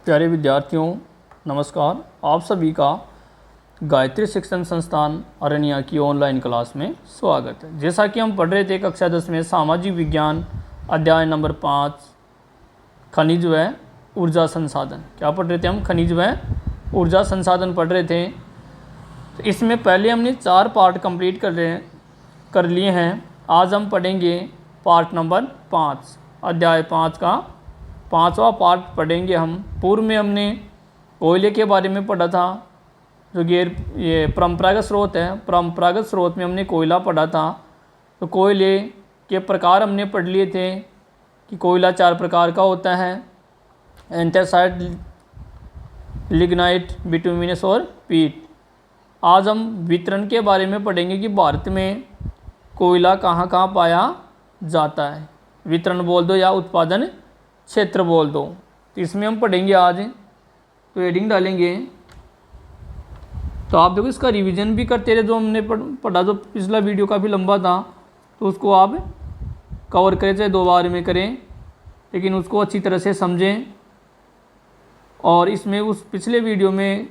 प्यारे विद्यार्थियों नमस्कार। आप सभी का गायत्री शिक्षण संस्थान अरनिया की ऑनलाइन क्लास में स्वागत है। जैसा कि हम पढ़ रहे थे कक्षा 10 में सामाजिक विज्ञान अध्याय नंबर 5 खनिज व ऊर्जा संसाधन। क्या पढ़ रहे थे हम? खनिज व ऊर्जा संसाधन पढ़ रहे थे। तो इसमें पहले हमने 4 पार्ट कंप्लीट कर लिए हैं। आज हम पढ़ेंगे पार्ट नंबर 5, अध्याय 5 का 5वां पार्ट पढ़ेंगे हम। पूर्व में हमने कोयले के बारे में पढ़ा था, जो ये परंपरागत स्रोत है। परंपरागत स्रोत में हमने कोयला पढ़ा था। तो कोयले के प्रकार हमने पढ़ लिए थे कि कोयला 4 प्रकार का होता है: एंथ्रासाइट, लिग्नाइट, बिटुमिनस और पीट। आज हम वितरण के बारे में पढ़ेंगे कि भारत में कोयला कहाँ कहाँ पाया जाता है। वितरण बोल दो या उत्पादन क्षेत्र बोल दो। तो इसमें हम पढ़ेंगे आज। तो हेडिंग डालेंगे। तो आप देखो इसका रिवीजन भी करते रहे। जो हमने पढ़ा, जो पिछला वीडियो काफ़ी लंबा था, तो उसको आप कवर करें, चाहे 2 बार में करें, लेकिन उसको अच्छी तरह से समझें। और इसमें उस पिछले वीडियो में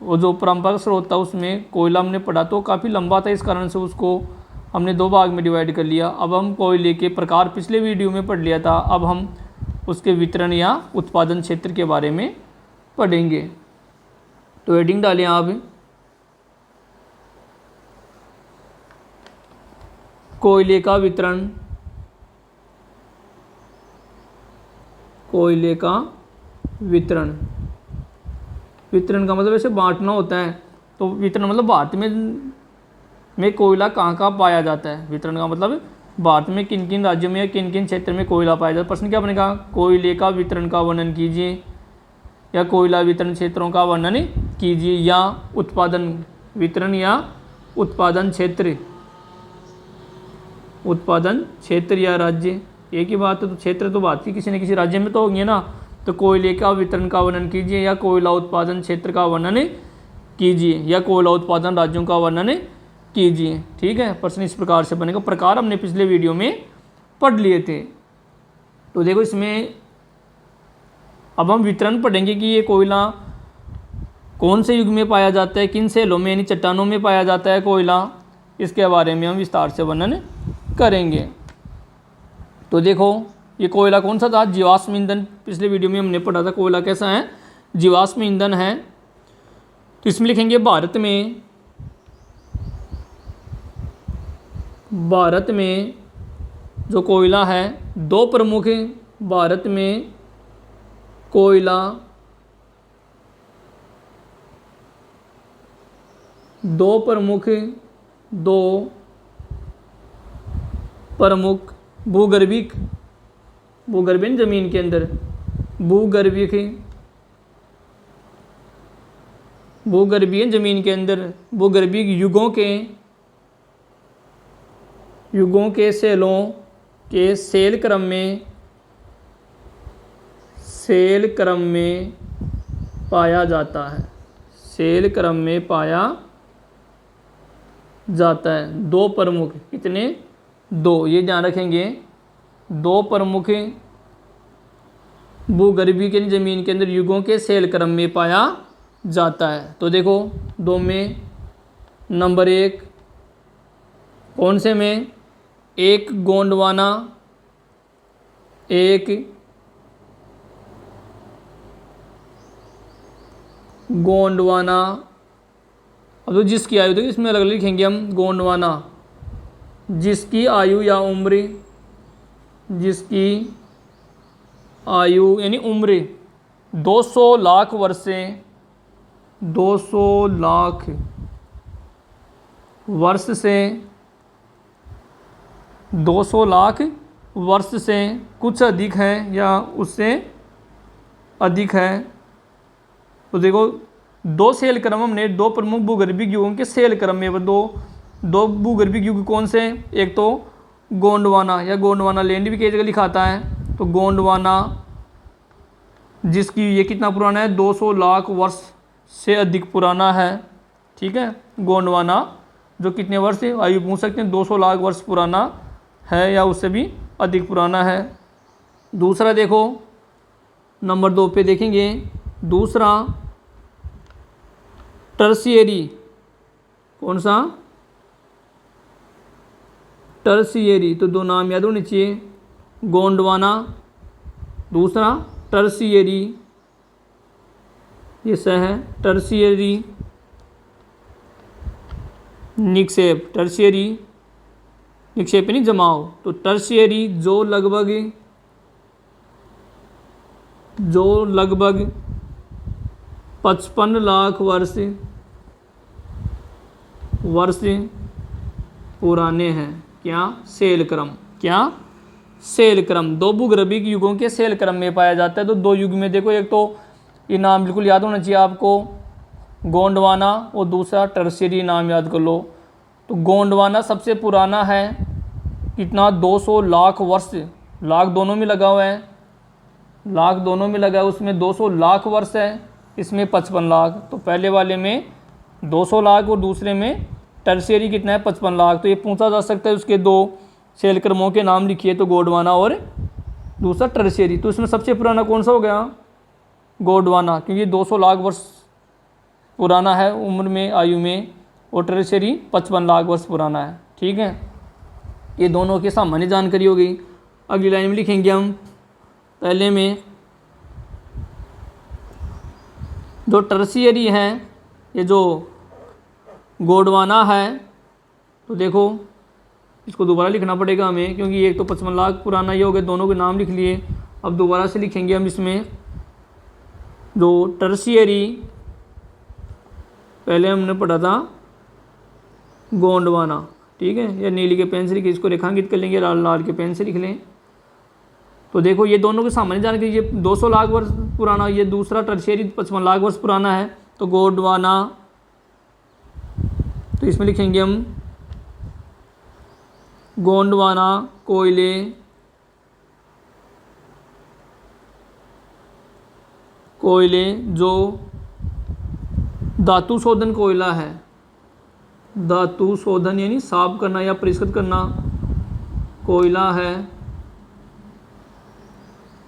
वो जो परंपरागत स्रोत था उसमें कोयला हमने पढ़ा, तो काफ़ी लंबा था, इस कारण से उसको हमने 2 भाग में डिवाइड कर लिया। अब हम कोयले के प्रकार पिछले वीडियो में पढ़ लिया था, अब हम उसके वितरण या उत्पादन क्षेत्र के बारे में पढ़ेंगे। तो हेडिंग डालें आप। कोयले का वितरण। कोयले का वितरण। वितरण का मतलब ऐसे बांटना होता है। तो वितरण मतलब भारत में कोयला कहाँ कहाँ पाया जाता है। वितरण का मतलब भारत में किन किन राज्यों में या किन किन क्षेत्र में कोयला पाया जाता है। प्रश्न क्या बनेगा? कोयले का वितरण का वर्णन कीजिए, या कोयला वितरण क्षेत्रों का वर्णन कीजिए, या उत्पादन वितरण या उत्पादन क्षेत्र। उत्पादन क्षेत्र या राज्य एक ही बात है। तो क्षेत्र तो भारत की किसी न किसी राज्य में तो होंगे ना। तो कोयले का वितरण का वर्णन कीजिए, या कोयला उत्पादन क्षेत्र का वर्णन कीजिए, या कोयला उत्पादन राज्यों का वर्णन कीजिए। ठीक है, प्रश्न इस प्रकार से बनेगा। प्रकार हमने पिछले वीडियो में पढ़ लिए थे। तो देखो इसमें अब हम वितरण पढ़ेंगे कि ये कोयला कौन से युग में पाया जाता है, किन सेलों में यानी चट्टानों में पाया जाता है कोयला। इसके बारे में हम विस्तार से वर्णन करेंगे। तो देखो ये कोयला कौन सा था? जीवाश्म ईंधन। पिछले वीडियो में हमने पढ़ा था कोयला कैसा है, जीवाश्म ईंधन है। तो इसमें लिखेंगे भारत में जो कोयला है, 2 प्रमुख भारत में कोयला 2 प्रमुख भूगर्भिक जमीन के अंदर भूगर्भीय जमीन के अंदर भूगर्भिक युगों के सेलों के सेल क्रम में पाया जाता है। सेल क्रम में पाया जाता है। 2 प्रमुख, कितने? 2, ये ध्यान रखेंगे। 2 प्रमुख भूगर्भीय की जमीन के अंदर युगों के सेल क्रम में पाया जाता है। तो देखो 2 में नंबर 1 कौन से में? एक गोंडवाना, अब तो जिसकी आयु, देखिए इसमें अलग अलग लिखेंगे हम। गोंडवाना जिसकी आयु या उम्र, जिसकी आयु यानी उम्र 200 लाख वर्ष से 200 लाख वर्ष से 200 लाख वर्ष से कुछ अधिक है या उससे अधिक है। तो देखो 2 सेल क्रम हमने 2 प्रमुख भूगर्भिक युगों के सेल क्रम में, वो दो भूगर्भिक युग कौन से? एक तो गोंडवाना या गोंडवाना लैंड भी कई जगह लिखाता है। तो गोंडवाना जिसकी ये कितना पुराना है? 200 लाख वर्ष से अधिक पुराना है। ठीक है, गोंडवाना जो कितने वर्ष आयु पूछ सकते हैं, 200 लाख वर्ष पुराना है या उससे भी अधिक पुराना है। दूसरा देखो नंबर 2 पे देखेंगे दूसरा टर्शियरी, कौन सा, टर्शियरी, तो दो नाम याद होने चाहिए, गोंडवाना, दूसरा टर्शियरी, ये सह है टर्शियरी निक्षेप, टर्शियरी निक्षेप नहीं जमाओ, तो टर्शियरी जो लगभग 55 लाख वर्ष पुराने हैं। क्या, सेल क्रम, क्या, सेल क्रम, दो भूगर्भिक युगों के सेल क्रम में पाया जाता है। तो दो युग में देखो, एक तो ये नाम बिल्कुल याद होना चाहिए आपको, गोंडवाना, और दूसरा टर्शियरी, नाम याद कर लो। तो गोंडवाना सबसे पुराना है, कितना, 200 लाख वर्ष, लाख दोनों में लगा हुआ है, लाख दोनों में लगा है, उसमें 200 लाख वर्ष है, इसमें 55 लाख, तो पहले वाले में 200 लाख और दूसरे में टर्शियरी कितना है, 55 लाख। तो ये पूछा जा सकता है उसके दो सेल क्रमों के नाम लिखिए, तो गोंडवाना और दूसरा टर्शियरी। तो इसमें सबसे पुराना कौन सा हो गया, गोंडवाना, क्योंकि 200 लाख वर्ष पुराना है उम्र में, आयु में, और टर्शियरी 55 लाख वर्ष पुराना है। ठीक है, ये दोनों की सामान्य जानकारी हो गई। अगली लाइन में लिखेंगे हम, पहले में जो टर्शियरी है, ये जो गोंडवाना है, तो देखो इसको दोबारा लिखना पड़ेगा हमें, क्योंकि एक तो 55 लाख पुराना ही हो गया, दोनों के नाम लिख लिए। अब दोबारा से लिखेंगे हम इसमें, जो टर्शियरी पहले हमने पढ़ा था गोंडवाना, ठीक है, या नीली के पेन से लिखे, इसको रेखांकित कर लेंगे, लाल लाल के पेन से लिख लें। तो देखो ये दोनों के सामान्य जानकारी, ये 200 लाख वर्ष पुराना, ये दूसरा टर्शियरी 55 लाख वर्ष पुराना है, तो गोंडवाना, तो इसमें लिखेंगे हम गोंडवाना कोयले जो धातु शोधन कोयला है, धातु शोधन यानी साफ करना या परिष्कृत करना कोयला है,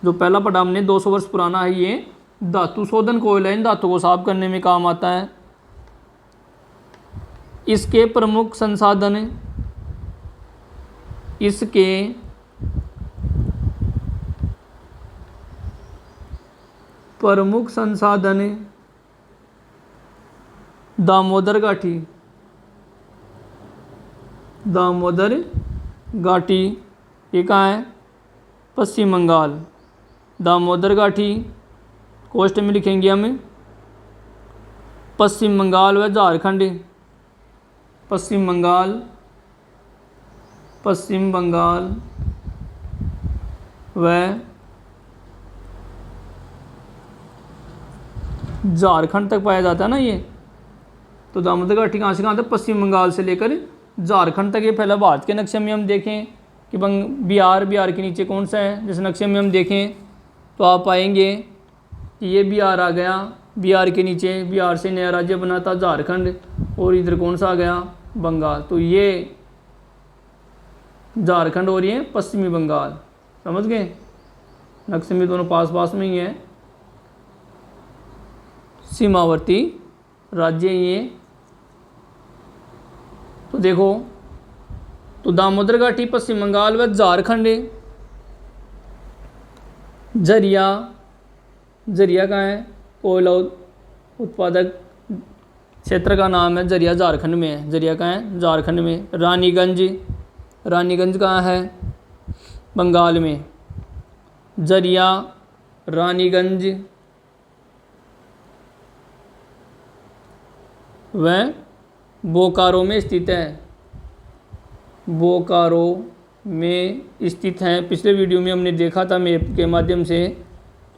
जो पहला पढ़ा हमने 200 वर्ष पुराना है, ये धातु शोधन कोयला, इन धातु को साफ करने में काम आता है। इसके प्रमुख संसाधन, इसके प्रमुख संसाधन दामोदर घाटी, दामोदर घाटी, ये कहाँ है, पश्चिम बंगाल, दामोदर घाटी, कोष्ट में लिखेंगे हम पश्चिम बंगाल व झारखंड, पश्चिम बंगाल व झारखंड तक पाया जाता है ना ये। तो दामोदर घाटी कहाँ से कहाँ तक, पश्चिम बंगाल से लेकर झारखंड तक। ये पहला भारत के नक्शे में हम देखें कि बिहार के नीचे कौन सा है, जैसे नक्शे में हम देखें तो आप पाएंगे कि ये बिहार आ गया, बिहार के नीचे बिहार से नया राज्य बना था झारखंड, और इधर कौन सा आ गया, बंगाल। तो ये झारखंड और ये पश्चिमी बंगाल, समझ गए, नक्शे में दोनों पास पास में ही है, सीमावर्ती राज्य ये। तो देखो, तो दामोदर घाटी, पश्चिम बंगाल व झारखंड। झरिया कहाँ है, कोयला उत्पादक क्षेत्र का नाम है, झरिया झारखंड में है, झरिया कहाँ है, झारखंड में। रानीगंज कहाँ है, बंगाल में। झरिया, रानीगंज वह बोकारो में स्थित है, बोकारो में स्थित है। पिछले वीडियो में हमने देखा था मैप के माध्यम से।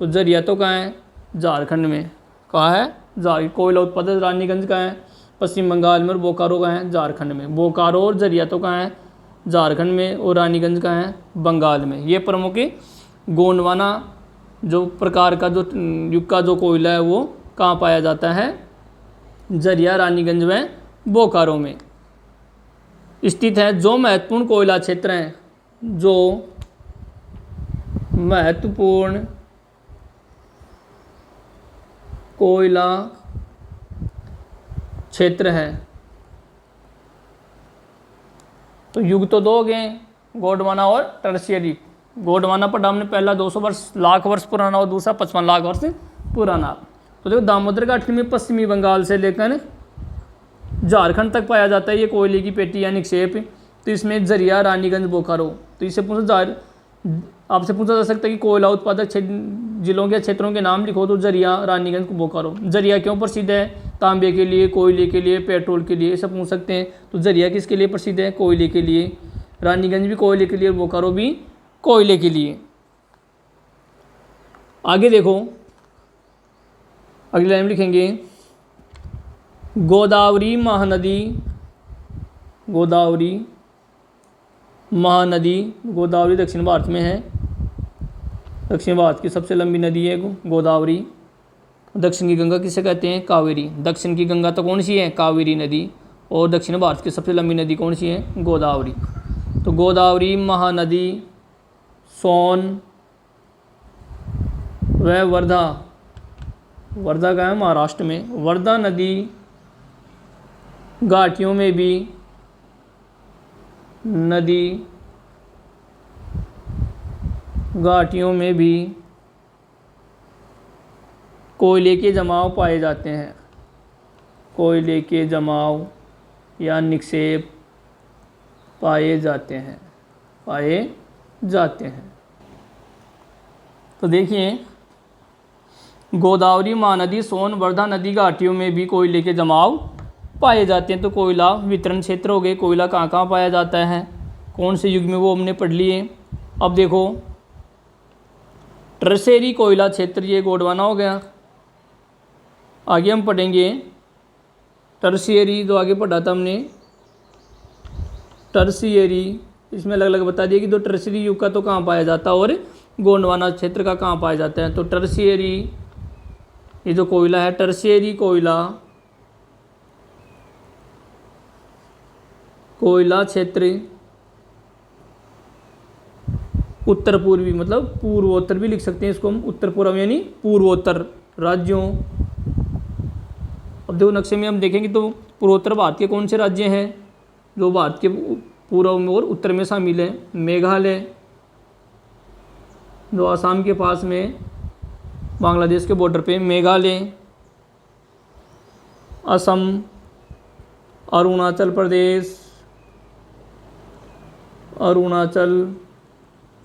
तो झरिया तो कहाँ है, झारखंड में। कहाँ है, कोयला उत्पादक रानीगंज कहाँ है, पश्चिम बंगाल में, और बोकारो कहाँ है, झारखंड में। बोकारो और झरिया तो कहाँ है, झारखंड में, और रानीगंज कहाँ है, बंगाल में। ये प्रमुख गोंडवाना जो प्रकार का, जो युग का जो कोयला है, वो कहाँ पाया जाता है, झरिया, रानीगंज व बोकारो में स्थित है। जो महत्वपूर्ण कोयला क्षेत्र हैं, जो महत्वपूर्ण कोयला क्षेत्र है। तो युग तो दो हो गए, गोंडवाना और टर्शियरी। गोंडवाना पढ़ा हमने पहला 200 वर्ष लाख वर्ष पुराना और दूसरा 55 लाख वर्ष पुराना। तो देखो दामोदर घाटी में पश्चिमी बंगाल से लेकर झारखंड तक पाया जाता है ये कोयले की पेटी या निक्षेप। तो इसमें जरिया, रानीगंज, बोकारो। तो इससे आपसे पूछा जा सकता है कि कोयला उत्पादक जिलों के क्षेत्रों के नाम लिखो, तो जरिया, रानीगंज, बोकारो। जरिया क्यों प्रसिद्ध है? तांबे के लिए, कोयले के लिए, पेट्रोल के लिए, ऐसा पूछ सकते हैं। तो जरिया किसके लिए प्रसिद्ध है? कोयले के लिए। रानीगंज भी कोयले के लिए और बोकारो भी कोयले के लिए। आगे देखो, अगली लाइन लिखेंगे गोदावरी महानदी। गोदावरी महानदी, गोदावरी दक्षिण भारत में है। दक्षिण भारत की सबसे लंबी नदी है गोदावरी। दक्षिण की गंगा किसे कहते हैं? कावेरी। दक्षिण की गंगा तो कौन सी है? कावेरी नदी। और दक्षिण भारत की सबसे लंबी नदी कौन सी है? गोदावरी। तो गोदावरी महानदी, सोन व वर्धा, वर्धा का है महाराष्ट्र में, वर्धा नदी घाटियों में भी, नदी घाटियों में भी कोयले के जमाव पाए जाते हैं। कोयले के जमाव या निक्षेप पाए जाते हैं, पाए जाते हैं। तो देखिए, गोदावरी महानदी, सोन, वर्धा नदी घाटियों में भी कोयले के जमाव पाए जाते हैं। तो कोयला वितरण क्षेत्र हो गए। कोयला कहाँ कहाँ पाया जाता है, कौन से युग में, वो हमने पढ़ लिए। अब देखो, टर्शेरी कोयला क्षेत्र, ये गोंडवाना हो गया। आगे हम पढ़ेंगे टर्शियरी, जो आगे पढ़ा था हमने टर्शियरी, इसमें अलग अलग बता दिया कि तो टर्शियरी युग का तो कहाँ पाया जाता है और गोंडवाना क्षेत्र का कहाँ पाया जाता है। तो टर्शियरी, ये जो कोयला है, टर्शियरी कोयला, कोयला क्षेत्र उत्तर पूर्वी, मतलब पूर्वोत्तर भी लिख सकते हैं इसको हम, उत्तर पूर्व यानी पूर्वोत्तर राज्यों। अब देखो नक्शे में हम देखेंगे तो पूर्वोत्तर भारत के कौन से राज्य हैं जो भारत के पूर्व में और उत्तर में शामिल है? मेघालय, जो आसाम के पास में बांग्लादेश के बॉर्डर पे, मेघालय, असम, अरुणाचल प्रदेश, अरुणाचल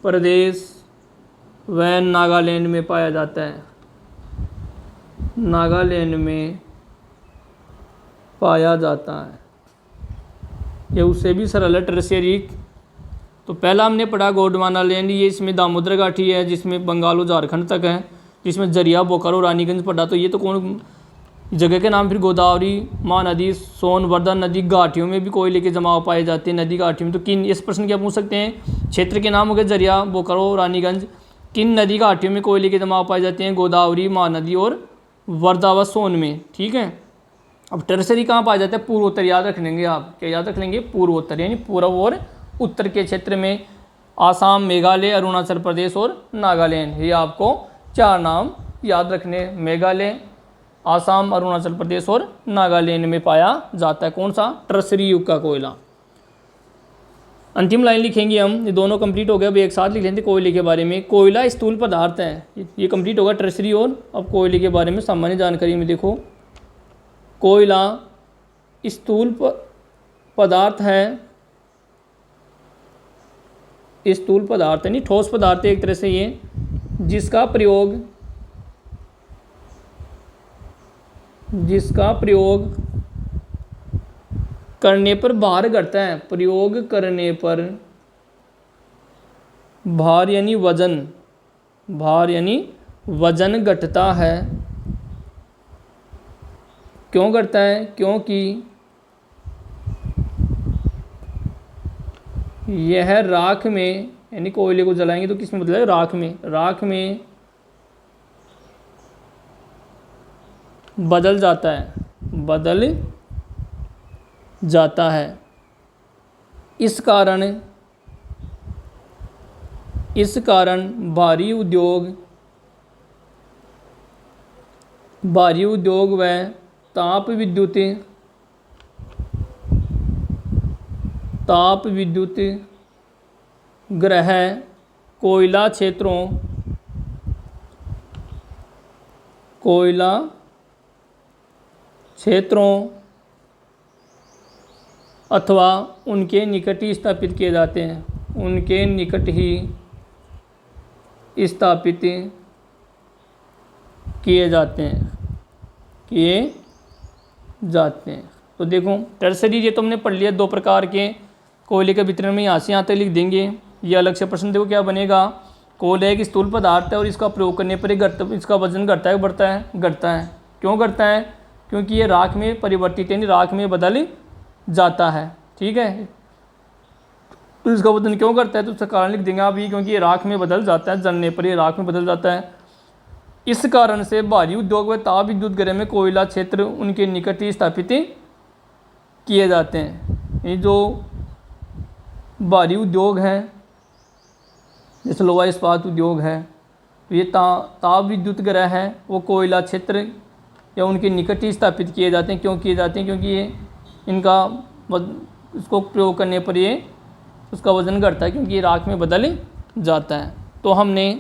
प्रदेश व नागालैंड में पाया जाता है। नागालैंड में पाया जाता है। ये उससे भी सरल है टर्शियरी। तो पहला हमने पढ़ा गोंडवाना लैंड, ये इसमें दामोदर घाटी है जिसमें बंगाल और झारखंड तक है, जिसमें जरिया, बोकारो, रानीगंज पढ़ा। तो ये तो कौन जगह के नाम? फिर गोदावरी महानदी, सोन, वर्धा नदी घाटियों में भी कोयले के जमाव पाए जाते हैं, नदी घाटियों में। तो किन, इस प्रश्न क्या पूछ सकते हैं? क्षेत्र के नाम हो गए जरिया, बोकारो, रानीगंज। किन नदी घाटियों में कोयले के जमाव पाए जाते हैं? गोदावरी महानदी और वर्धा व सोन में। ठीक है। अब टर्शरी कहाँ पाया जाता है? पूर्वोत्तर। याद रख लेंगे आप, क्या याद रख लेंगे? पूर्वोत्तर यानी पूर्व और उत्तर के क्षेत्र में, आसाम, मेघालय, अरुणाचल प्रदेश और नागालैंड। ये आपको चार नाम याद रखने, मेघालय, आसाम, अरुणाचल प्रदेश और नागालैंड में पाया जाता है। कौन सा? टर्शरी युग का कोयला। अंतिम लाइन लिखेंगे हम, ये दोनों कंप्लीट हो गए। अब एक साथ लिख लेते कोयले के बारे में। कोयला स्थूल पदार्थ है, ये कंप्लीट होगा टर्शरी। और अब कोयले के बारे में सामान्य जानकारी में देखो, कोयला स्थूल पदार्थ है, स्थूल पदार्थ यानी ठोस पदार्थ है एक तरह से ये, जिसका प्रयोग करने पर भार घटता है। प्रयोग करने पर भार यानी वजन, भार यानी वजन घटता है। क्यों घटता है? क्योंकि यह राख में, यानी कोयले को जलाएंगे तो किस में बदलेगा? राख में, राख में बदल जाता है, बदल जाता है। इस कारण भारी उद्योग भारी उद्योग व ताप विद्युत गृह कोयला क्षेत्रों अथवा उनके निकट ही स्थापित किए जाते हैं। उनके निकट ही स्थापित किए जाते हैं। तो देखो टर्सरी ये तुमने पढ़ लिया, 2 प्रकार के कोयले के वितरण में यहाँ से यहाँ तक लिख देंगे। ये अलग से प्रश्न देखो क्या बनेगा। कोयला एक स्थूल पदार्थ है और इसका प्रयोग करने पर इसका वजन घटता है, बढ़ता है? घटता है। क्यों घटता है? क्योंकि ये राख में परिवर्तित यानी राख में बदल जाता है। ठीक है, तो इसका वजन क्यों घटता है तो उसका कारण लिख देंगे आप ये, क्योंकि ये राख में बदल जाता है, जलने पर ये राख में बदल जाता है। इस कारण से भारी उद्योग व ताप विद्युत गृह में कोयला क्षेत्र उनके निकट ही स्थापित किए जाते हैं। ये जो भारी उद्योग हैं जैसे लोहा इस्पात उद्योग है, तो ये ताप विद्युत गृह है वो कोयला क्षेत्र या उनके निकट ही स्थापित किए जाते हैं। क्यों किए जाते हैं? क्योंकि ये इसको प्रयोग करने पर ये उसका वजन घटता है, क्योंकि ये राख में बदल जाता है। तो हमने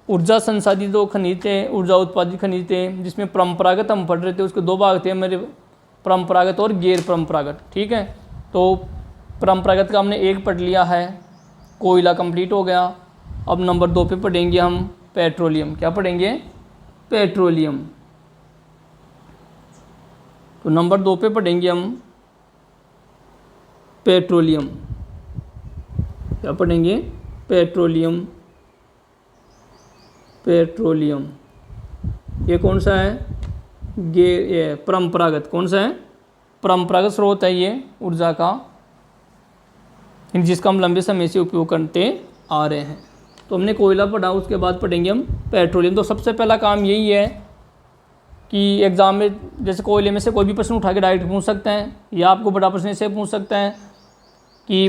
ऊर्जा संसाधित जो खनिज थे, ऊर्जा उत्पादित खनिज थे, जिसमें परंपरागत हम पढ़ रहे थे, उसके 2 भाग थे मेरे, परंपरागत और गैर परंपरागत। ठीक है, तो परंपरागत का हमने 1 पढ़ लिया है, कोयला कंप्लीट हो गया। अब नंबर 2 पे पढ़ेंगे हम पेट्रोलियम। क्या पढ़ेंगे? पेट्रोलियम। तो नंबर 2 पे पढ़ेंगे हम पेट्रोलियम। क्या पढ़ेंगे? पेट्रोलियम। ये कौन सा है? ये परंपरागत। कौन सा है? परंपरागत स्रोत है ये ऊर्जा का, जिसका हम लंबे समय से उपयोग करते आ रहे हैं। तो हमने कोयला पढ़ा, उसके बाद पढ़ेंगे हम पेट्रोलियम। तो सबसे पहला काम यही है कि एग्ज़ाम में जैसे कोयले में से कोई भी प्रश्न उठा के डायरेक्ट पूछ सकते हैं, या आपको बड़ा प्रश्न से पूछ सकते हैं कि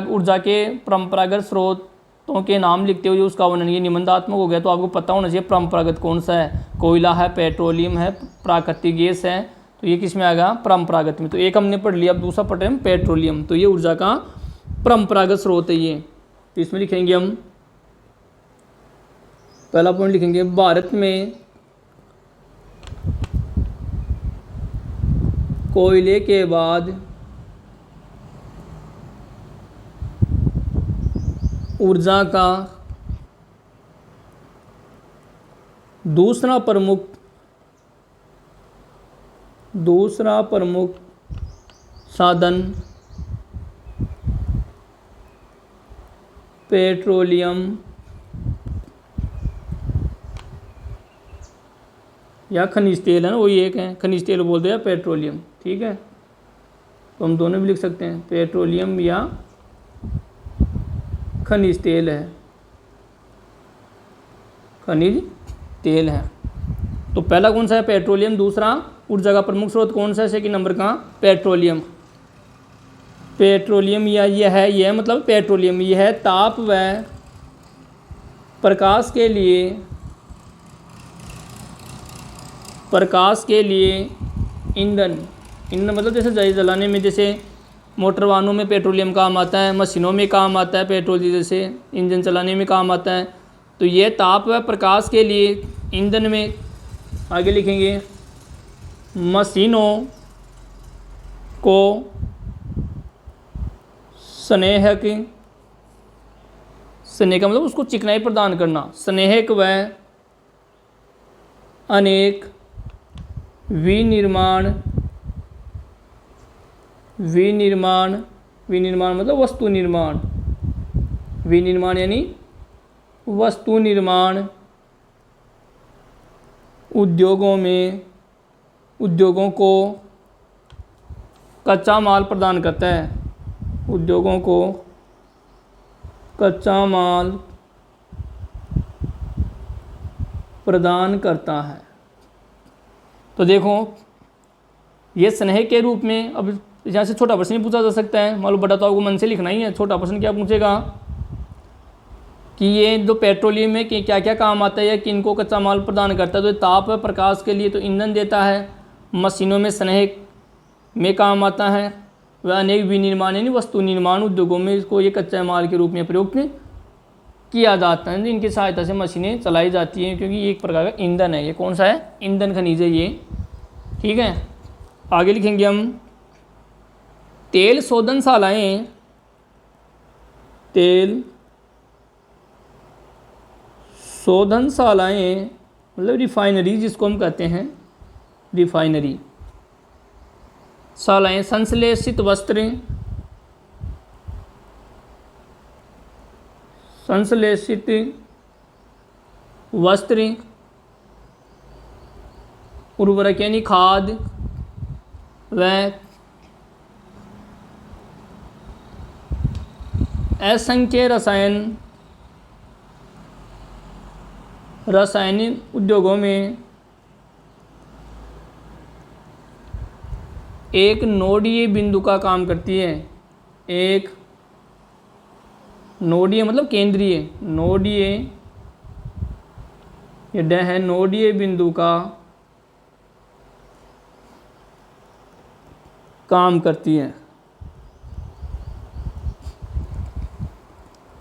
ऊर्जा के परंपरागत स्रोतों के नाम लिखते हुए उसका वर्णन। ये निबंधात्मक हो गया, तो आपको पता होना चाहिए परंपरागत कौन सा है। कोयला है, पेट्रोलियम है, प्राकृतिक गैस है, तो ये किस में आएगा? परंपरागत में। तो एक हमने पढ़ लिया, अब दूसरा पढ़ रहे हैं पेट्रोलियम। तो ये ऊर्जा का परंपरागत स्रोत है ये। तो इसमें लिखेंगे हम पहला पॉइंट लिखेंगे, भारत में कोयले के बाद ऊर्जा का दूसरा प्रमुख साधन पेट्रोलियम या खनिज तेल है ना, वही एक है, खनिज तेल बोल दो या पेट्रोलियम। ठीक है, तो हम दोनों भी लिख सकते हैं, पेट्रोलियम या खनिज तेल है, खनिज तेल है। तो पहला कौन सा है? पेट्रोलियम। दूसरा ऊर्जा का प्रमुख स्रोत कौन सा है? सेकंड नंबर का पेट्रोलियम। पेट्रोलियम या यह मतलब पेट्रोलियम यह है ताप व प्रकाश के लिए ईंधन मतलब जैसे जलाने में, जैसे मोटर वाहनों में पेट्रोलियम काम आता है, मशीनों में काम आता है, पेट्रोल जैसे इंजन चलाने में काम आता है। तो ये ताप व प्रकाश के लिए ईंधन में आगे लिखेंगे मशीनों को स्नेहक का मतलब उसको चिकनाई प्रदान करना, स्नेहक व अनेक विनिर्माण मतलब वस्तु निर्माण, विनिर्माण यानी वस्तु निर्माण उद्योगों को कच्चा माल प्रदान करता है, उद्योगों को कच्चा माल प्रदान करता है। तो देखो ये स्नेह के रूप में, अब यहाँ से छोटा प्रश्न पूछा जा सकता है, मान लो बड़ा तो आपको मन से लिखना ही है। छोटा प्रश्न क्या पूछेगा कि ये जो पेट्रोलियम में कि क्या क्या काम आता है या किन को कच्चा माल प्रदान करता है। तो ताप व प्रकाश के लिए तो ईंधन देता है, मशीनों में स्नेह में काम आता है, वह अनेक विनिर्माण यानी वस्तु निर्माण उद्योगों में इसको ये कच्चे माल के रूप में प्रयुक्त किया जाता है। इनकी सहायता से मशीनें चलाई जाती हैं, क्योंकि ये एक प्रकार का ईंधन है। ये कौन सा है? ईंधन खनिज है ये। ठीक है, आगे लिखेंगे हम तेल शोधनशालाएँ, तेल शोधनशालाएँ मतलब रिफाइनरी जिसको हम कहते हैं, रिफाइनरी शालाएँ। संश्लेषित वस्त्र, संश्लेषित वस्त्र, उर्वरक यानी खाद व असंख्य रासायनिक उद्योगों में एक नोडीय बिंदु का काम करती है। एक नोडीय मतलब केंद्रीय, नोडीय ये ड है, नोडीय बिंदु का काम करती है।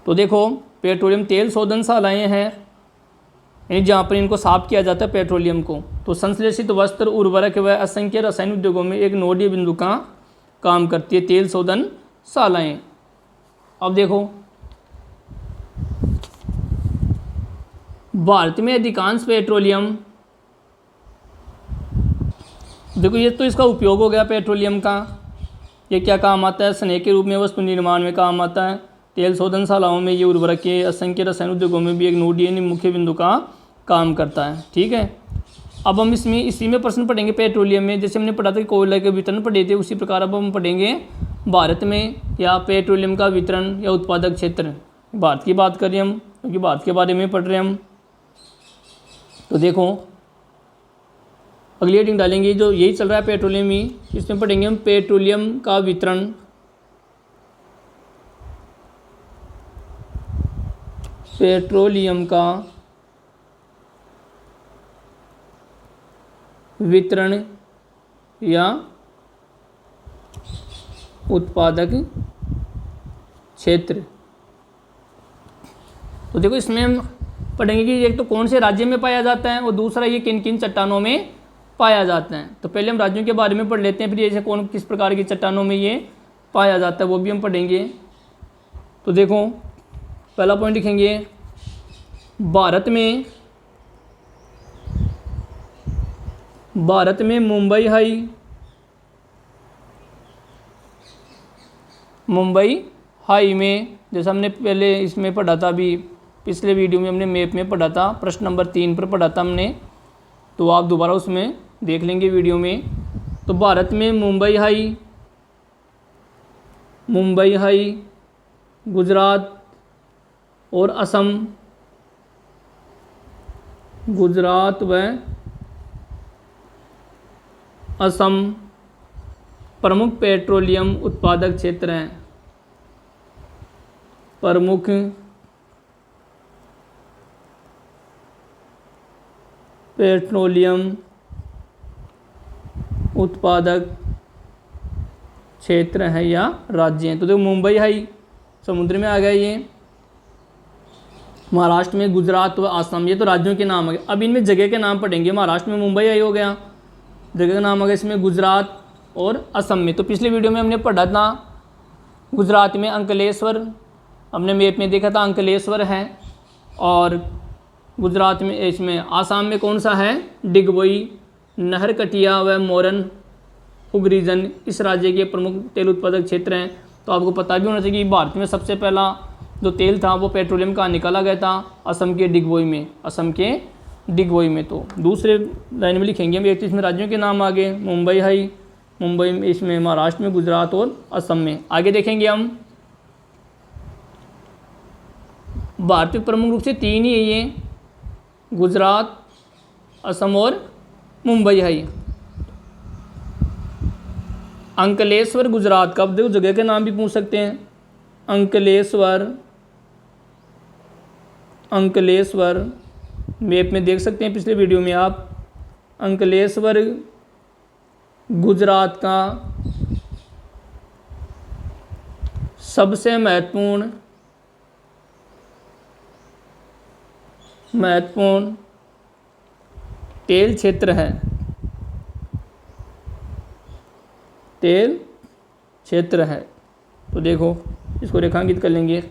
तो देखो पेट्रोलियम तेल शोधनशालाएँ हैं यानी जहाँ पर इनको साफ किया जाता है पेट्रोलियम को। तो संश्लेषित वस्त्र, उर्वरक व असंख्य रासायनिक उद्योगों में एक नोडीय बिंदु का काम करती है तेल शोधनशालाएँ। अब देखो भारत में अधिकांश पेट्रोलियम, देखो ये तो इसका उपयोग हो गया पेट्रोलियम का। ये क्या काम आता है? स्नेह के रूप में वस्तु निर्माण में काम आता है। तेल शोधनशालाओं में ये उर्वरक के, असंख्य रासायनिक उद्योगों में भी एक नोडीय मुख्य बिंदु का काम करता है। ठीक है, अब हम इसी में प्रश्न पढ़ेंगे पेट्रोलियम में। जैसे हमने पढ़ा था कि कोयला के वितरण पढ़े थे, उसी प्रकार अब हम पढ़ेंगे भारत में या पेट्रोलियम का वितरण या उत्पादक क्षेत्र। भारत की बात करें हम, क्योंकि भारत के बारे में पढ़ रहे हैं हम। तो देखो अगली हेडिंग डालेंगे, जो यही चल रहा है पेट्रोलियम ही, इसमें पढ़ेंगे हम पेट्रोलियम का वितरण, पेट्रोलियम का वितरण या उत्पादक क्षेत्र। तो देखो इसमें हम पढ़ेंगे कि एक तो कौन से राज्य में पाया जाता है और दूसरा ये किन किन चट्टानों में पाया जाता है। तो पहले हम राज्यों के बारे में पढ़ लेते हैं, फिर जैसे कौन किस प्रकार की चट्टानों में ये पाया जाता है वो भी हम पढ़ेंगे। तो देखो पहला पॉइंट लिखेंगे, भारत में मुंबई हाई में, जैसा हमने पहले इसमें पढ़ा था, अभी पिछले वीडियो में हमने मैप में पढ़ा था, प्रश्न नंबर 3 पर पढ़ा था हमने, तो आप दोबारा उसमें देख लेंगे वीडियो में। तो भारत में मुंबई हाई, गुजरात और असम, गुजरात व असम प्रमुख पेट्रोलियम उत्पादक क्षेत्र हैं। प्रमुख पेट्रोलियम उत्पादक क्षेत्र है या राज्य हैं। तो देखो मुंबई हाई समुद्र में आ गया, ये महाराष्ट्र में, गुजरात व आसाम, ये तो राज्यों के नाम आ गए। अब इनमें जगह के नाम पढ़ेंगे। महाराष्ट्र में मुंबई हाई हो गया, जगह का नाम आ गया इसमें गुजरात और असम में। तो पिछले वीडियो में हमने पढ़ा था गुजरात में अंकलेश्वर, हमने मैप में देखा था अंकलेश्वर है, और गुजरात में इसमें आसाम में कौन सा है? डिगबोई, नहरकटिया व मोरन उगरीजन इस राज्य के प्रमुख तेल उत्पादक क्षेत्र हैं। तो आपको पता भी होना चाहिए कि भारत में सबसे पहला जो तेल था वो पेट्रोलियम का निकाला गया था असम के डिगबोई में। तो दूसरे लाइन में लिखेंगे हम, 31 में राज्यों के नाम आगे, मुंबई हाई, मुंबई में, इसमें महाराष्ट्र में, गुजरात और असम में। आगे देखेंगे हम, भारत में प्रमुख रूप से 3 ही है ये, गुजरात, असम और मुंबई हाई। अंकलेश्वर गुजरात का, अब देखो जगह के नाम भी पूछ सकते हैं। अंकलेश्वर अंकलेश्वर, मैप में देख सकते हैं पिछले वीडियो में आप, अंकलेश्वर गुजरात का सबसे महत्वपूर्ण तेल क्षेत्र है। तेल क्षेत्र है। तो देखो इसको रेखांकित कर लेंगे।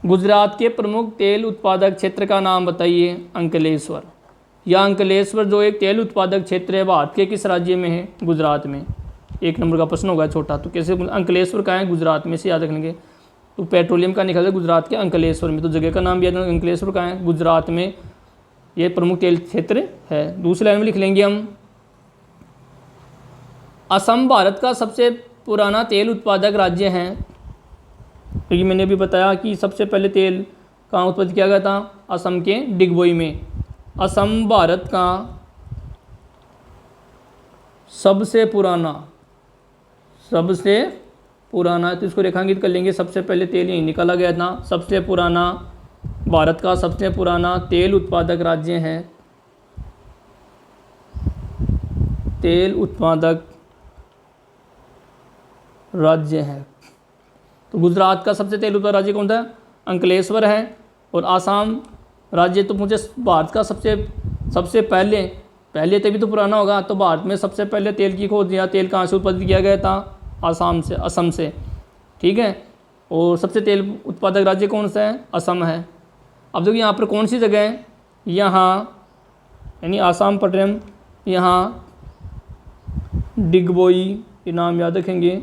गुजरात के प्रमुख तेल उत्पादक क्षेत्र का नाम बताइए। अंकलेश्वर। यह अंकलेश्वर जो एक तेल उत्पादक क्षेत्र है भारत के किस राज्य में है? गुजरात में। 1 नंबर का प्रश्न होगा छोटा। तो कैसे अंकलेश्वर कहाँ है? गुजरात में, से याद रखेंगे। तो पेट्रोलियम का निकल है गुजरात के अंकलेश्वर में। तो जगह का नाम भी याद रखना, अंकलेश्वर कहाँ है? गुजरात में। ये प्रमुख तेल क्षेत्र है। दूसरी लाइन में लिख लेंगे हम, असम भारत का सबसे पुराना तेल उत्पादक राज्य है। क्योंकि मैंने भी बताया कि सबसे पहले तेल कहाँ उत्पत्ति किया गया था? असम के डिगबोई में। असम भारत का सबसे पुराना, तो इसको रेखांकित कर लेंगे। सबसे पहले तेल यहीं निकाला गया था। सबसे पुराना, भारत का सबसे पुराना तेल उत्पादक राज्य है। तेल उत्पादक राज्य है। तो गुजरात का सबसे तेल उत्पादक राज्य कौन था? अंकलेश्वर है। और आसाम राज्य तो मुझे भारत का सबसे पहले तभी तो पुराना होगा। तो भारत में सबसे पहले तेल की खोज या तेल कहाँ से उत्पत्ति किया गया था? असम से। ठीक है। और सबसे तेल उत्पादक राज्य कौन सा है? असम है। अब देखिए यहाँ पर कौन सी जगह है? यहाँ यानी आसाम पटरम, यहाँ डिगबोई, ये नाम याद रखेंगे।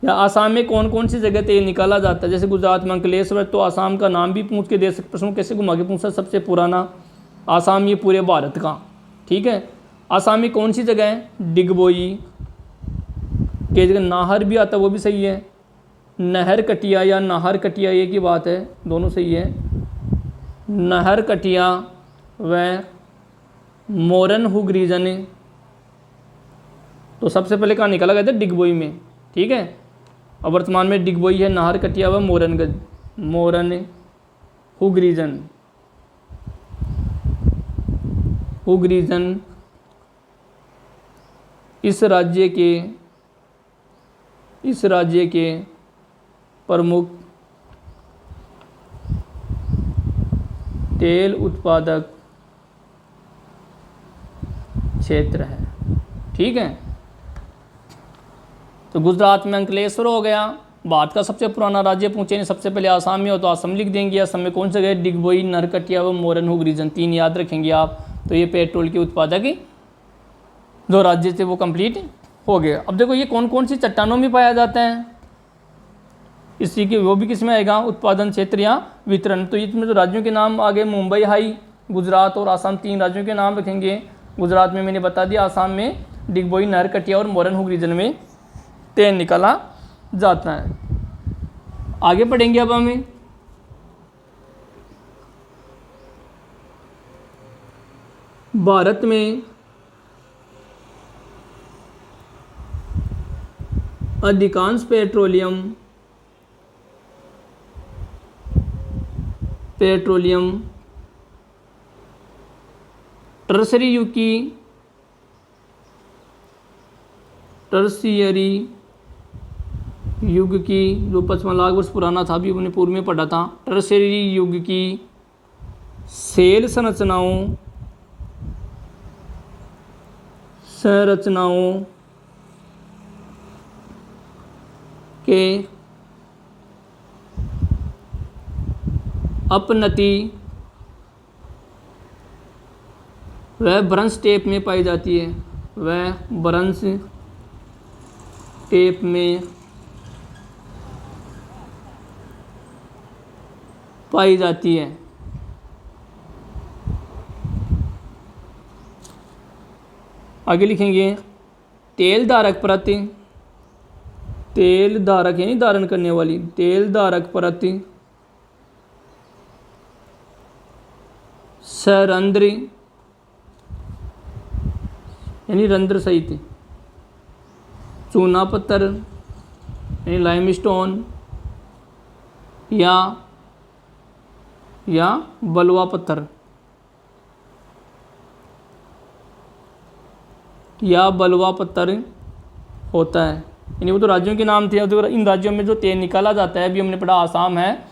या आसाम में कौन कौन सी जगह तेल निकाला जाता है? जैसे गुजरात में अंकलेश्वर, तो आसाम का नाम भी पूछ के दे सकते। प्रश्न कैसे घुमा के पूछा? सबसे पुराना आसाम, ये पूरे भारत का। ठीक है। आसाम में कौन सी जगह है? डिगबोई। के जगह नाहर भी आता है, वो भी सही है। नहर कटिया या नाहर कटिया, ये की बात है, दोनों सही है। नहर कटिया व मोरन हुग रीजन। तो सबसे पहले कहाँ निकाला गया था? डिगबोई में। ठीक है। अब वर्तमान में डिगबोई है, नाहर कटिया व मोरन हुग रीजन इस राज्य के प्रमुख तेल उत्पादक क्षेत्र है। ठीक है। तो गुजरात में अंकलेश्वर हो गया। भारत का सबसे पुराना राज्य पूछे नहीं, सबसे पहले आसाम में हो तो आसाम लिख देंगे। असम में कौन सा जगह? डिगबोई, नरकटिया व मोरन हुग रीजन। 3 याद रखेंगे आप। तो ये पेट्रोल के उत्पादक जो राज्य थे वो कंप्लीट हो गए। अब देखो ये कौन कौन सी चट्टानों में पाया जाता है? इसी के वो भी किस में आएगा? उत्पादन क्षेत्र या वितरण। तो इसमें तो राज्यों के नाम आ गए, मुंबई हाई, गुजरात और आसाम। 3 राज्यों के नाम रखेंगे। गुजरात में मैंने बता दिया, आसाम में डिगबोई, नरकटिया और मोरन हुग रीजन में तेल निकाला जाता है। आगे पढ़ेंगे अब हमें भारत में अधिकांश पेट्रोलियम टर्सरी युग की जो 55 लाख वर्ष पुराना था, अभी हमने पूर्व में पढ़ा था। टर्सरी युग की सेल संरचनाओं के अपनति वह ब्रंश टेप में पाई जाती है। वह ब्रंश टेप में पाई जाती है। आगे लिखेंगे तेल धारक परत, तेल धारक यानी धारण करने वाली, तेल धारक परत सरंध्र यानी रंध्र सहित, चूना पत्थर यानी लाइमस्टोन या या बलुआ पत्थर, या बलुआ पत्थर होता है। यानी वो तो राज्यों के नाम थे। तो इन राज्यों में जो तेल निकाला जाता है, अभी हमने पढ़ा आसाम है,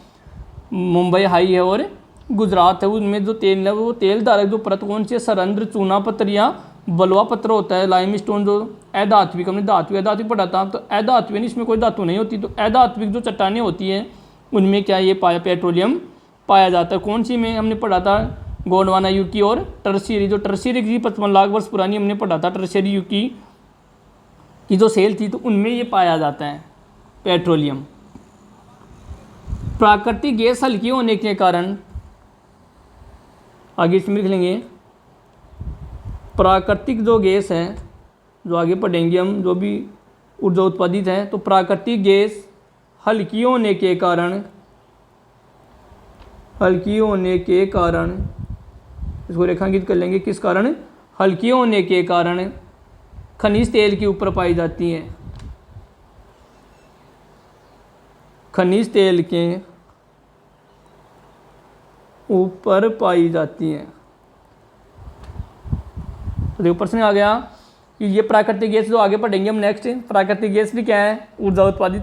मुंबई हाई है और गुजरात है, उनमें जो तेल है वो तेल धारक जो परत कौन सी है, सरंध्र, चूना पत्थर या बलुआ पत्थर होता है। लाइम स्टोन जो अधात्विक, हमने धात्विक पढ़ा था, तो अधात्विक इसमें कोई धातु नहीं होती, तो अधात्विक जो चट्टानें होती हैं उनमें क्या ये पेट्रोलियम पाया जाता है। कौन सी में हमने पढ़ा था, गोंडवाना युग की और टर्शियरी, जो टर्शियरी की 55 लाख वर्ष पुरानी हमने पढ़ा था, टर्शियरी युग की जो सेल थी, तो उनमें ये पाया जाता है पेट्रोलियम। प्राकृतिक गैस हल्की होने के कारण, आगे इसमें लिख लेंगे, प्राकृतिक जो गैस है, जो आगे पढ़ेंगे हम, जो भी ऊर्जा उत्पादित है, तो प्राकृतिक गैस हल्की होने के कारण, इसको रेखांकित कर लेंगे, किस कारण, हल्की होने के कारण खनिज तेल के ऊपर पाई जाती है, खनिज तेल के ऊपर पाई जाती हैं। तो देखो प्रश्न आ गया कि ये प्राकृतिक गैस, जो आगे पढ़ेंगे हम नेक्स्ट, प्राकृतिक गैस भी क्या है, ऊर्जा उत्पादित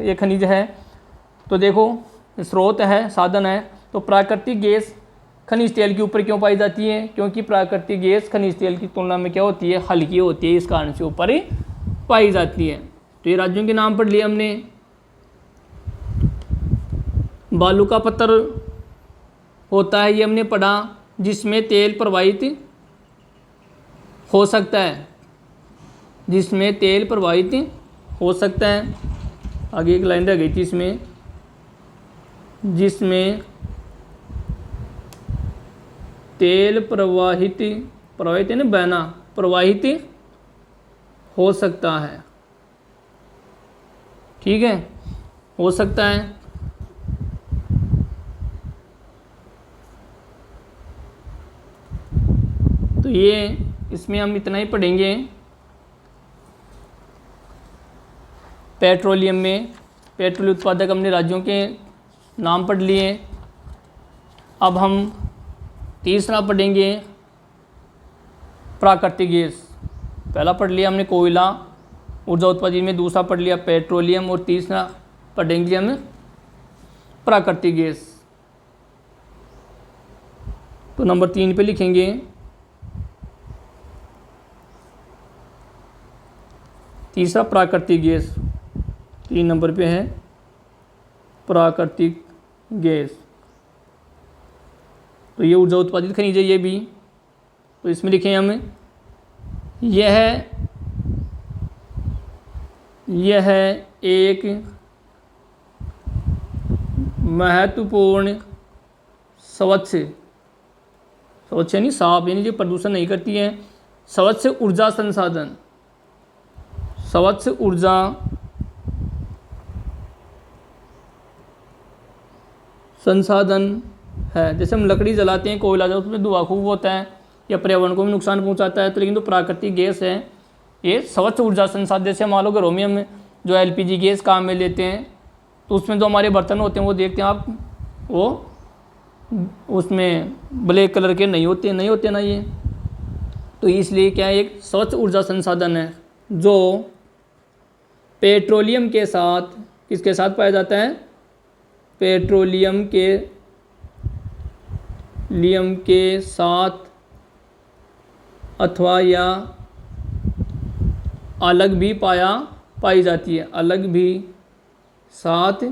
ये खनिज है। तो देखो स्रोत है, साधन है, तो प्राकृतिक गैस खनिज तेल के ऊपर क्यों पाई जाती है, क्योंकि प्राकृतिक गैस खनिज तेल की तुलना में क्या होती है, हल्की होती है, इस कारण से ऊपर ही पाई जाती है। तो ये राज्यों के नाम पढ़ लिए हमने। बालू का पत्थर होता है, ये हमने पढ़ा, जिसमें तेल प्रवाहित हो सकता है, जिसमें तेल प्रवाहित हो सकता है। आगे एक लाइन रह गई थी इसमें, जिसमें तेल प्रवाहित है ना, बहना, प्रवाहित हो सकता है, ठीक है, हो सकता है। तो ये इसमें हम इतना ही पढ़ेंगे पेट्रोलियम में। पेट्रोल उत्पादक हमने राज्यों के नाम पढ़ लिए। अब हम तीसरा पढ़ेंगे प्राकृतिक गैस। पहला पढ़ लिया हमने कोयला ऊर्जा उत्पादन में, दूसरा पढ़ लिया पेट्रोलियम, और तीसरा पढ़ेंगे हम प्राकृतिक गैस। तो नंबर 3 पे लिखेंगे, तीसरा प्राकृतिक गैस, 3 नंबर पे है प्राकृतिक गैस। तो ये ऊर्जा उत्पादित खनिज है ये भी। तो इसमें लिखें हम, यह एक महत्वपूर्ण स्वच्छ यानी साफ, यानी जो प्रदूषण नहीं करती है, स्वच्छ ऊर्जा संसाधन, स्वच्छ ऊर्जा संसाधन है। जैसे हम लकड़ी जलाते हैं, कोयला जलाते हैं, उसमें धुआं खूब होता है या पर्यावरण को भी नुकसान पहुंचाता है, तो लेकिन तो प्राकृतिक गैस है ये स्वच्छ ऊर्जा संसाधन। जैसे मान लो घरों में हम जो LPG गैस काम में लेते हैं, तो उसमें जो हमारे बर्तन होते हैं वो देखते हैं आप, वो उसमें ब्लैक कलर के नहीं होते ना ये। तो इसलिए क्या है, एक स्वच्छ ऊर्जा संसाधन है जो पेट्रोलियम के साथ, किसके साथ पाया जाता है, पेट्रोलियम के साथ अथवा या अलग भी पाई जाती है, अलग भी, साथ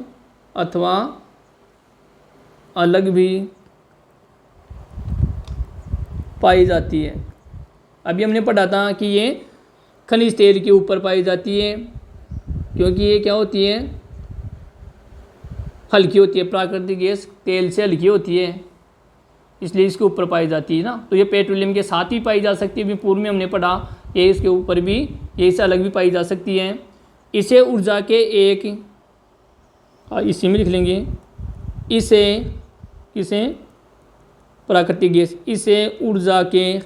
अथवा अलग भी पाई जाती है। अभी हमने पढ़ा था कि ये खनिज तेल के ऊपर पाई जाती है, क्योंकि ये क्या होती है, हल्की होती है। प्राकृतिक गैस तेल से हल्की होती है, इसलिए इसके ऊपर पाई जाती है ना। तो ये पेट्रोलियम के साथ भी पाई जा सकती है, अभी पूर्व में हमने पढ़ा, ये इसके ऊपर भी, ये इससे अलग भी पाई जा सकती है। इसे ऊर्जा के एक, इसी में लिख लेंगे, इसे प्राकृतिक गैस, इसे ऊर्जा के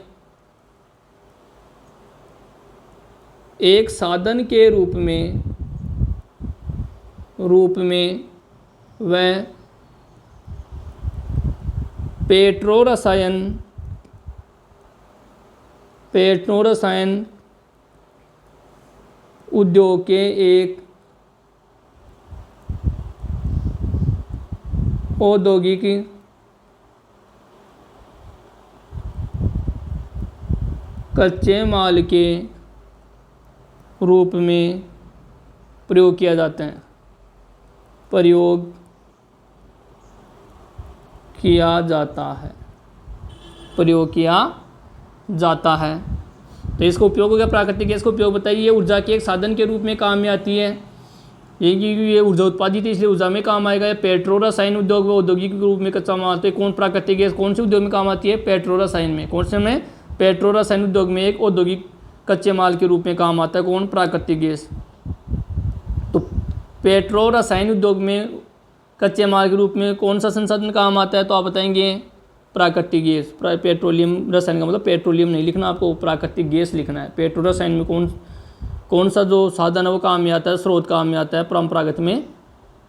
एक साधन के रूप में व पेट्रो रसायन उद्योग के एक औद्योगिक कच्चे माल के रूप में प्रयोग किया जाता है, प्रयोग किया जाता है। तो इसका उपयोग हो गया प्राकृतिक गैस का उपयोग बताइए। ये ऊर्जा के एक साधन के रूप में काम में आती है। ये ऊर्जा उत्पादित है इसलिए ऊर्जा में काम आएगा। ये पेट्रो रसायन उद्योग में औद्योगिक रूप में कच्चा माल, तो कौन प्राकृतिक गैस कौन से उद्योग में काम आती है? पेट्रो रसायन में। कौन से में? पेट्रो रसायन उद्योग में एक औद्योगिक कच्चे माल के रूप में काम आता है कौन? प्राकृतिक गैस। तो पेट्रो रसायन उद्योग में कच्चे माल के रूप में कौन सा संसाधन काम आता है? तो आप बताएंगे प्राकृतिक गैस। पेट्रोलियम रसायन का मतलब पेट्रोलियम नहीं लिखना, आपको प्राकृतिक गैस लिखना है। पेट्रो रसायन में कौन सा जो साधन है वो काम में आता है, स्रोत काम में आता है, परंपरागत में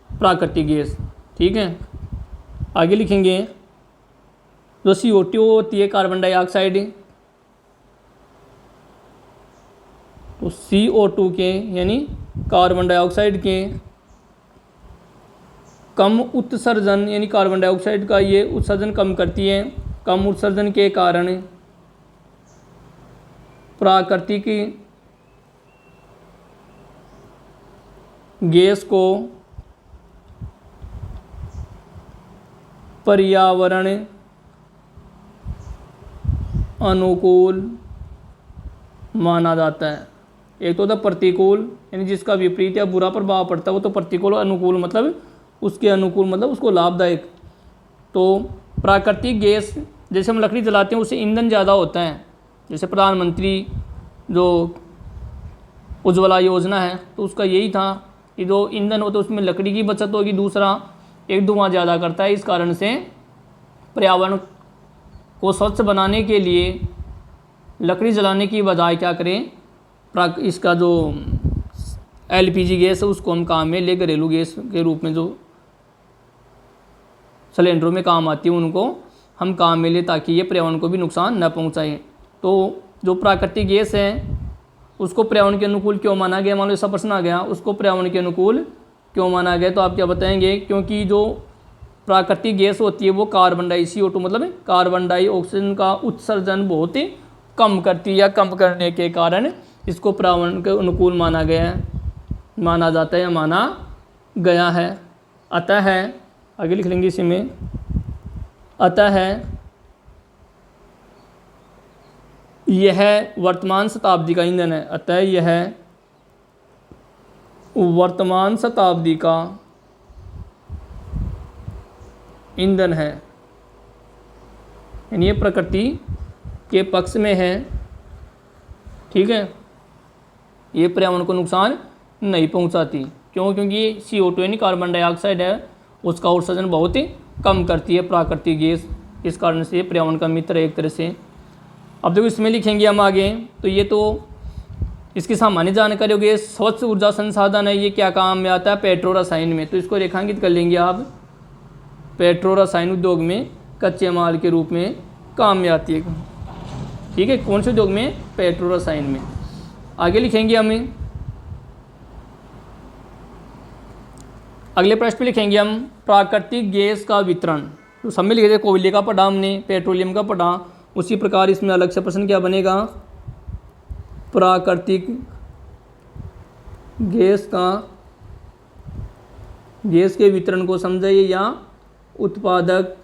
प्राकृतिक गैस। ठीक है, आगे लिखेंगे जो CO2 होती है कार्बन डाइऑक्साइड, तो CO2 के यानी कार्बन डाइऑक्साइड के कम उत्सर्जन यानी कार्बन डाइऑक्साइड का ये उत्सर्जन कम करती है। कम उत्सर्जन के कारण प्राकृतिक गैस को पर्यावरण अनुकूल माना जाता है। एक तो होता प्रतिकूल यानी जिसका विपरीत या बुरा प्रभाव पड़ता है वो तो प्रतिकूल, और अनुकूल मतलब उसके अनुकूल मतलब उसको लाभदायक। तो प्राकृतिक गैस जैसे हम लकड़ी जलाते हैं उससे ईंधन ज़्यादा होता है। जैसे प्रधानमंत्री जो उज्ज्वला योजना है तो उसका यही था कि जो ईंधन होता है उसमें लकड़ी की बचत होगी, दूसरा एक धुआं ज़्यादा करता है। इस कारण से पर्यावरण को स्वच्छ बनाने के लिए लकड़ी जलाने की बजाय क्या करें, इसका जो LPG गैस है उसको हम काम में ले, घरेलू गैस के रूप में जो सिलेंडरों में काम आती है उनको हम काम में ले ताकि ये पर्यावरण को भी नुकसान न पहुंचाए। तो जो प्राकृतिक गैस है उसको पर्यावरण के अनुकूल क्यों माना गया? मान लो ऐसा प्रश्न आ गया, उसको पर्यावरण के अनुकूल क्यों माना गया? तो आप क्या बताएंगे? क्योंकि जो प्राकृतिक गैस होती है वो कार्बन CO2 मतलब कार्बन डाइऑक्साइड का उत्सर्जन बहुत ही कम करती है, या कम करने के कारण इसको पर्यावरण के अनुकूल माना जाता है या माना गया है। अतः है, आगे लिख लेंगे इसी में, अतः है यह वर्तमान शताब्दी का ईंधन है। अतः यह वर्तमान शताब्दी का ईंधन है, यानी ये प्रकृति के पक्ष में है। ठीक है, ये पर्यावरण को नुकसान नहीं पहुंचाती। क्यों? क्योंकि CO2 यानी कार्बन डाइऑक्साइड है उसका उत्सर्जन बहुत ही कम करती है प्राकृतिक गैस। इस कारण से पर्यावरण का मित्र है एक तरह से। अब देखो इसमें लिखेंगे हम आगे, तो ये तो इसकी सामान्य जानकारी होगी। स्वच्छ ऊर्जा संसाधन है, ये क्या काम में आता है? पेट्रो रसायन में। तो इसको रेखांकित कर लेंगे आप, पेट्रो रसायन उद्योग में कच्चे माल के रूप में काम में आती है। ठीक है, कौन से उद्योग में? पेट्रो रसायन में। आगे लिखेंगे हमें, अगले प्रश्न पे लिखेंगे हम प्राकृतिक गैस का वितरण। तो सब में लिखे थे, कोयले का पढ़ा हमने, पेट्रोलियम का पढ़ा, उसी प्रकार इसमें अलग से प्रश्न क्या बनेगा? प्राकृतिक गैस के वितरण को समझाइए या उत्पादक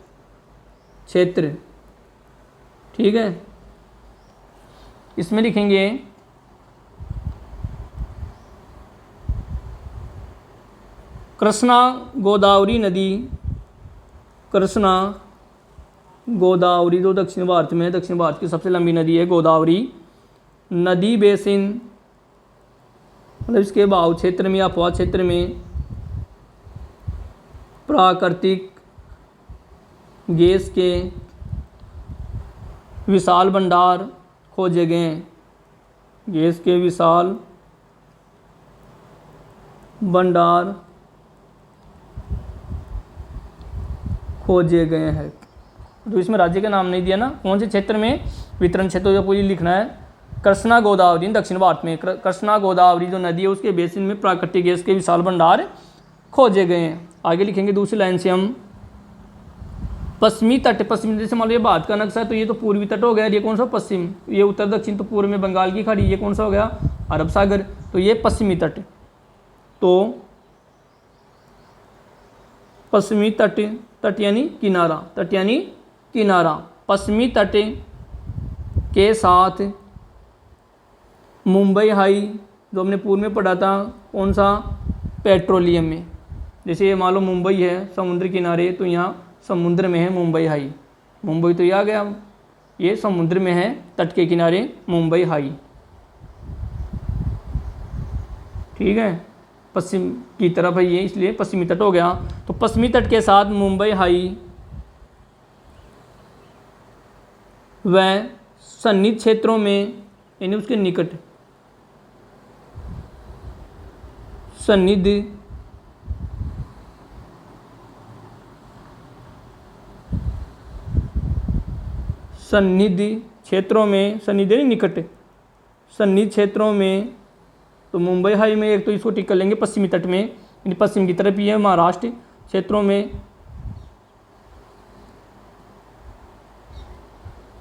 क्षेत्र। ठीक है, इसमें लिखेंगे कृष्णा गोदावरी नदी, कृष्णा गोदावरी जो दक्षिण भारत में है, दक्षिण भारत की सबसे लंबी नदी है गोदावरी नदी बेसिन, मतलब इसके बहाव क्षेत्र में, अपवाह क्षेत्र में प्राकृतिक गैस के विशाल भंडार खोजे गए हैं। गैस के विशाल भंडार खोजे गए हैं। तो इसमें राज्य का नाम नहीं दिया ना, कौन से क्षेत्र में वितरण क्षेत्र जो पूरी लिखना है। कृष्णा गोदावरी दक्षिण भारत में, कृष्णा गोदावरी जो नदी है उसके बेसिन में प्राकृतिक गैस के विशाल भंडार खोजे गए हैं। आगे लिखेंगे दूसरी लाइन से हम पश्चिमी तट, पश्चिमी जैसे मान लो ये भारत का नक्शा है तो ये तो पूर्वी तट हो गया, ये कौन सा पश्चिम, ये उत्तर दक्षिण, तो पूर्व में बंगाल की खाड़ी, ये कौन सा हो गया अरब सागर, तो ये पश्चिमी तट। तो पश्चिमी तट, तट यानी किनारा, तट यानी किनारा, पश्चिमी तट के साथ मुंबई हाई जो हमने पूर्व में पढ़ा था, कौन सा, पेट्रोलियम में। जैसे ये मान लो मुंबई है समुद्र किनारे, तो यहाँ समुद्र में है मुंबई हाई, मुंबई तो ये आ गया, ये समुद्र में है तट के किनारे मुंबई हाई, ठीक है, पश्चिम की तरफ है ये, इसलिए पश्चिमी तट हो गया। तो पश्चिमी तट के साथ मुंबई हाई व सन्निहित क्षेत्रों में यानी उसके निकट, सन्निधि क्षेत्रों में, सन्निधि नहीं निकट, सन्निहित क्षेत्रों में, तो मुंबई हाई में एक तो इसको टिक कर लेंगे पश्चिमी तट में, यानी पश्चिम की तरफ ही है महाराष्ट्र क्षेत्रों में,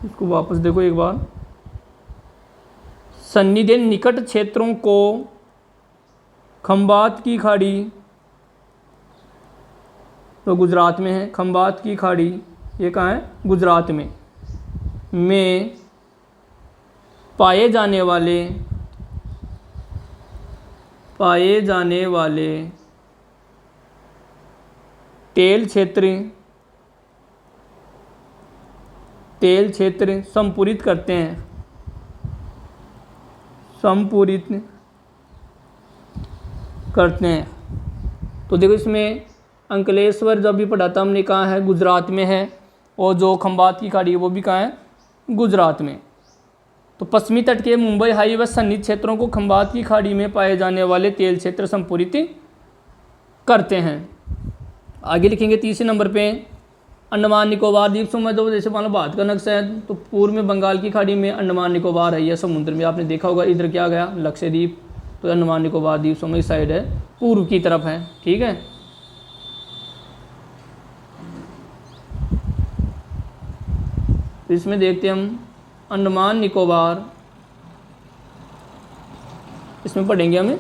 इसको वापस देखो एक बार, सन्निधि निकट क्षेत्रों को खंबात की खाड़ी, तो गुजरात में है, खंबात की खाड़ी ये कहाँ है, गुजरात में पाए जाने वाले तेल क्षेत्र संपूरित करते हैं, तो देखो इसमें अंकलेश्वर जब भी पढ़ा था हमने, कहा है गुजरात में है, और जो खंबात की खाड़ी है वो भी कहाँ है, गुजरात में। तो पश्चिमी तट के मुंबई हाई व सन्निहित क्षेत्रों को खंबात की खाड़ी में पाए जाने वाले तेल क्षेत्र संपूरित करते हैं। आगे लिखेंगे तीसरे नंबर पे अंडमान निकोबार द्वीप समूह, जो जैसे मान लो भारत का नक्शा है तो पूर्व में बंगाल की खाड़ी में अंडमान निकोबार है, यह समुद्र में, आपने देखा होगा इधर क्या गया लक्षद्वीप, तो अंडमान निकोबार द्वीप समूह इस साइड है, पूर्व की तरफ है, ठीक है। तो इसमें देखते हैं हम अंडमान निकोबार, इसमें पढ़ेंगे हमें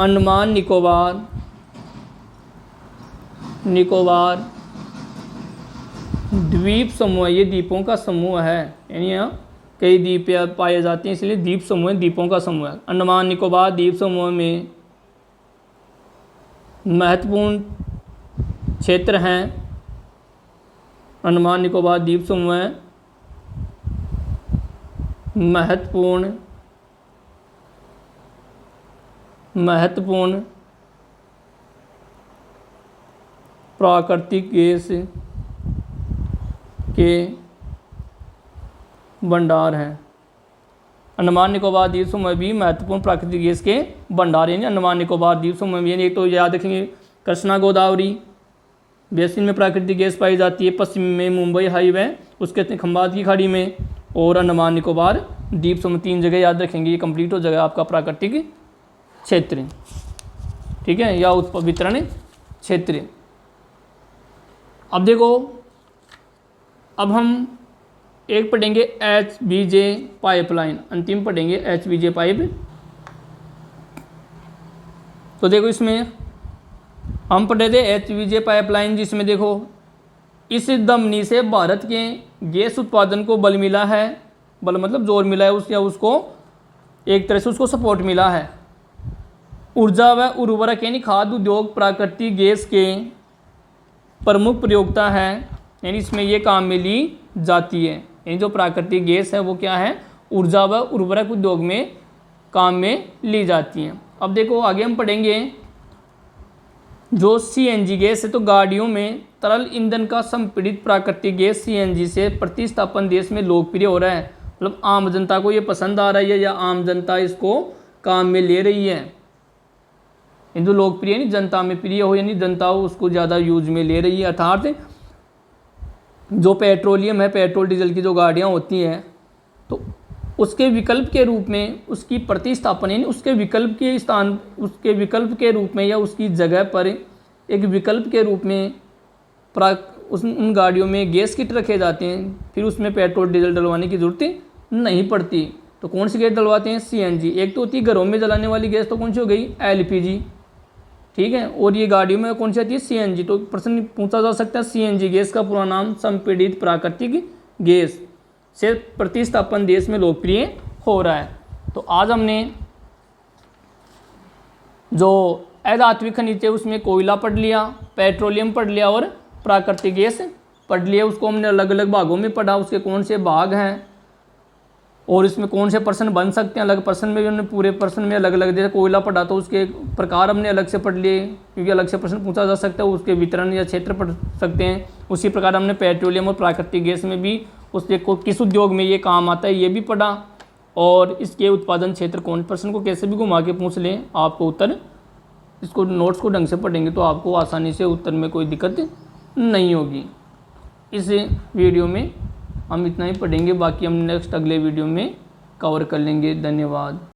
अंडमान निकोबार द्वीप समूह, ये द्वीपों का समूह है, यानी यहाँ कई द्वीप पाए जाते हैं इसलिए द्वीप समूह द्वीपों का समूह है। अंडमान निकोबार द्वीप समूह में महत्वपूर्ण क्षेत्र हैं, अंडमान निकोबार द्वीप समूह महत्वपूर्ण प्राकृतिक गैस के भंडार हैं। अंडमान निकोबार द्वीप समूह भी महत्वपूर्ण प्राकृतिक गैस के भंडार, यानी अंडमान निकोबार द्वीप समूह में, यानी एक तो याद रखेंगे कृष्णा गोदावरी बेसिन में प्राकृतिक गैस पाई जाती है, पश्चिम में मुंबई हाईवे, उसके खंबात की खाड़ी में, और अंडमान निकोबार द्वीप समूह, 3 जगह याद रखेंगे, ये कंप्लीट हो जाएगा आपका प्राकृतिक क्षेत्र, ठीक है, या वितरण क्षेत्र। अब देखो, अब हम एक पढ़ेंगे HBJ पाइपलाइन, अंतिम पढ़ेंगे HBJ पाइप। तो देखो इसमें हम पढ़े थे HBJ पाइपलाइन, जिसमें देखो इस धमनी से भारत के गैस उत्पादन को बल मिला है, बल मतलब जोर मिला है या उसको एक तरह से उसको सपोर्ट मिला है। ऊर्जा व उर्वरक यानी खाद्य उद्योग प्राकृतिक गैस के प्रमुख प्रयोगता है, यानी इसमें ये काम में ली जाती है, यानी जो प्राकृतिक गैस है वो क्या है, ऊर्जा व उर्वरक उद्योग में काम में ली जाती हैं। अब देखो आगे हम पढ़ेंगे जो CNG गैस है, तो गाड़ियों में तरल ईंधन का संपीड़ित प्राकृतिक गैस CNG से प्रतिस्थापन देश में लोकप्रिय हो रहा है, मतलब आम जनता को ये पसंद आ रहा है या आम जनता इसको काम में ले रही है। हिंदू लोकप्रिय नहीं, जनता में प्रिय हो, यानी जनता उसको ज़्यादा यूज में ले रही है। अर्थात जो पेट्रोलियम है, पेट्रोल डीजल की जो गाड़ियाँ होती हैं, तो उसके विकल्प के रूप में उसकी प्रतिस्थापन, यानी उसके विकल्प के स्थान, उसके विकल्प के रूप में या उसकी जगह पर एक विकल्प के रूप में उन गाड़ियों में गैस किट रखे जाते हैं, फिर उसमें पेट्रोल डीजल डलवाने की ज़रूरत नहीं पड़ती। तो कौन सी गैस डलवाते हैं? सीएनजी। एक तो होती है घरों में जलाने वाली गैस, तो कौन सी हो गई? एलपीजी, ठीक है। और ये गाड़ियों में कौन सी आती है? सीएनजी। तो प्रश्न पूछा जा सकता है सीएनजी गैस का पूरा नाम संपीड़ित प्राकृतिक गैस से प्रतिस्थापन देश में लोकप्रिय हो रहा है। तो आज हमने जो अधात्विक खनिज थे उसमें कोयला पढ़ लिया, पेट्रोलियम पढ़ लिया और प्राकृतिक गैस पढ़ लिया। उसको हमने अलग अलग भागों में पढ़ा, उसके कौन से भाग हैं और इसमें कौन से प्रश्न बन सकते हैं। अलग प्रश्न में भी हमने पूरे प्रश्न में अलग अलग, जैसे कोयला पढ़ा तो उसके प्रकार हमने अलग से पढ़ लिए, क्योंकि अलग से प्रश्न पूछा जा सकता है, उसके वितरण या क्षेत्र पढ़ सकते हैं। उसी प्रकार हमने पेट्रोलियम और प्राकृतिक गैस में भी उससे किस उद्योग में ये काम आता है ये भी पढ़ा, और इसके उत्पादन क्षेत्र कौन, प्रश्न को कैसे भी घुमा के पूछ लें आपको उत्तर, इसको नोट्स को ढंग से पढ़ेंगे तो आपको आसानी से उत्तर में कोई दिक्कत नहीं होगी। इस वीडियो में हम इतना ही पढ़ेंगे, बाकी हम नेक्स्ट अगले वीडियो में कवर कर लेंगे। धन्यवाद।